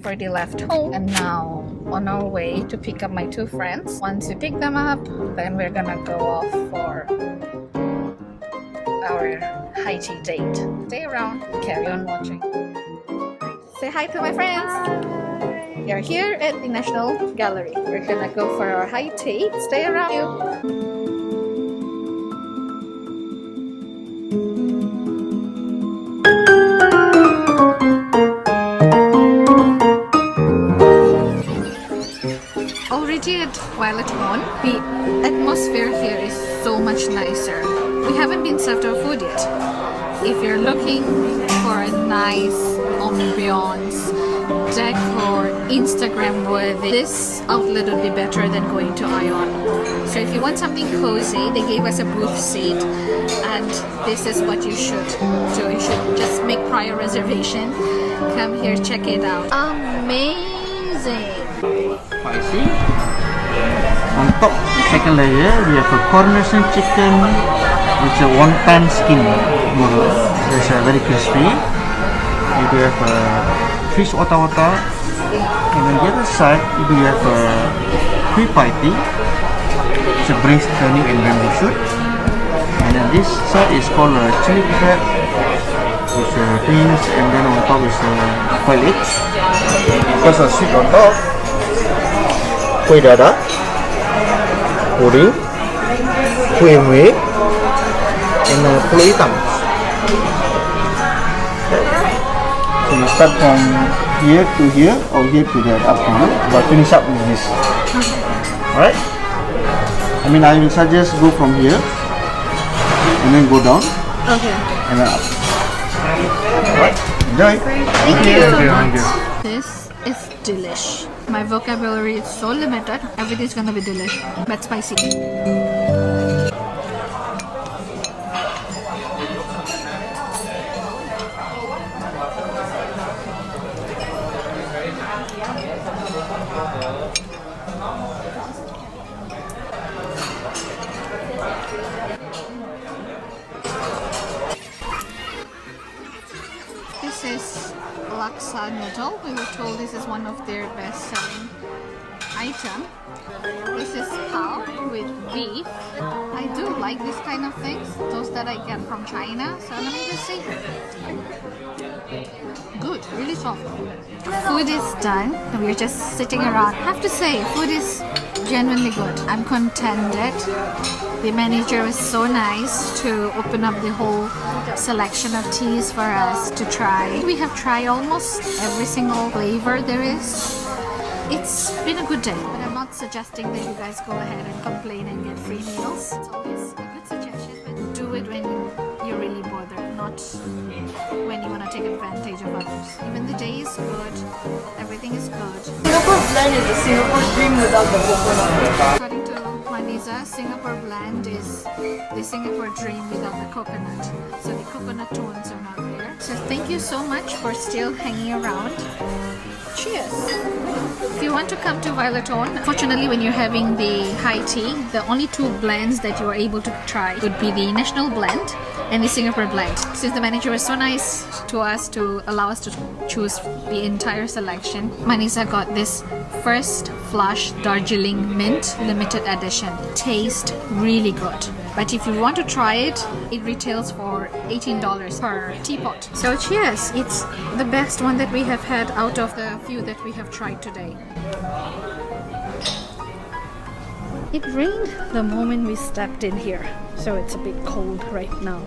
already left home and now on our way to pick up my two friends. Once we pick them up, then we're gonna go off for our high tea date. Stay around, carry on watching. Say hi to my friends. We are here at the National Gallery. We're gonna go for our high tea. Stay around you. Already at Violet One, the atmosphere here is so much nicer. We haven't been served our food yet. If you're looking for a nice ambiance, decor, Instagram worthy, this outlet would be better than going to Ion. So if you want something cozy, they gave us a booth seat and this is what you should do. You should just make prior reservation. Come here, check it out. Amazing! Spicy. On top, second layer, we have a coronation chicken with a one-pan skin noodle. It's very crispy. We do have a fish wata-wata, and on the other side, we have a free party. It's a braised turnip and bamboo shoot. And then this side is called a chili crab with beans, and then on top is quail eggs. Because of sweet on top. Kuih dadar, puding, kuih mie, and pulut hitam. So you start from here to here, or here to there, up to you, but finish up with this. Alright? I mean, I will suggest go from here, and then go down, Okay. and then up. Alright? Enjoy! Thank you so much. This is delish. My vocabulary is so limited. Everything's gonna be delicious, but spicy. This is laksa noodle. We were told this is one of their best-selling item. This is cow with beef. I do like this kind of things, those that I get from China. So let me just see. Good, really soft. Food is done and we're just sitting around. I have to say, food is genuinely good. I'm contented. The manager was so nice to open up the whole selection of teas for us to try. We have tried almost every single flavor there is. It's been a good day, but I'm not suggesting that you guys go ahead and complain and get free meals. It's always a good suggestion, but do it when you're really bothered, not when you want to take advantage of others. Even the day is good, everything is good. Singapore blend is a Singapore dream without the coconut. According to Manisa, Singapore blend is the Singapore dream without the coconut. So the coconut tones are not there. So thank you so much for still hanging around. Cheers! If you want to come to Violet One, fortunately when you're having the high tea, the only two blends that you are able to try would be the National Blend and the Singapore Blend. Since the manager was so nice to us to allow us to choose the entire selection, Manisa got this first flush Darjeeling Mint limited edition. Tastes really good. But if you want to try it, it retails for $18 per teapot. So cheers! It's the best one that we have had out of the few that we have tried today. It rained the moment we stepped in here, so it's a bit cold right now.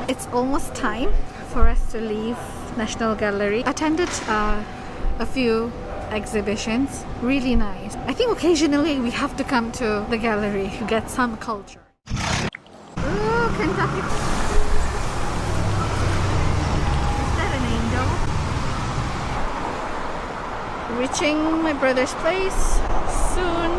It's almost time for us to leave National Gallery. Attended a few exhibitions. Really nice. I think occasionally we have to come to the gallery to get some culture. Ooh, Kentucky. Is that an angel? Reaching my brother's place soon.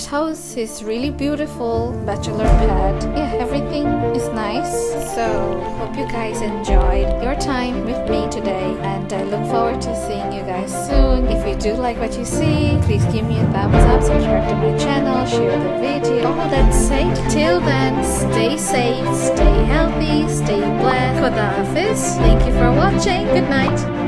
House is really beautiful. Bachelor pad. Yeah, everything is nice. So hope you guys enjoyed your time with me today, and I look forward to seeing you guys soon. If you do like what you see, please give me a thumbs up, subscribe to my channel, share the video. All that said, till then, stay safe, stay healthy, stay blessed. Khuda Hafiz. Thank you for watching. Good night.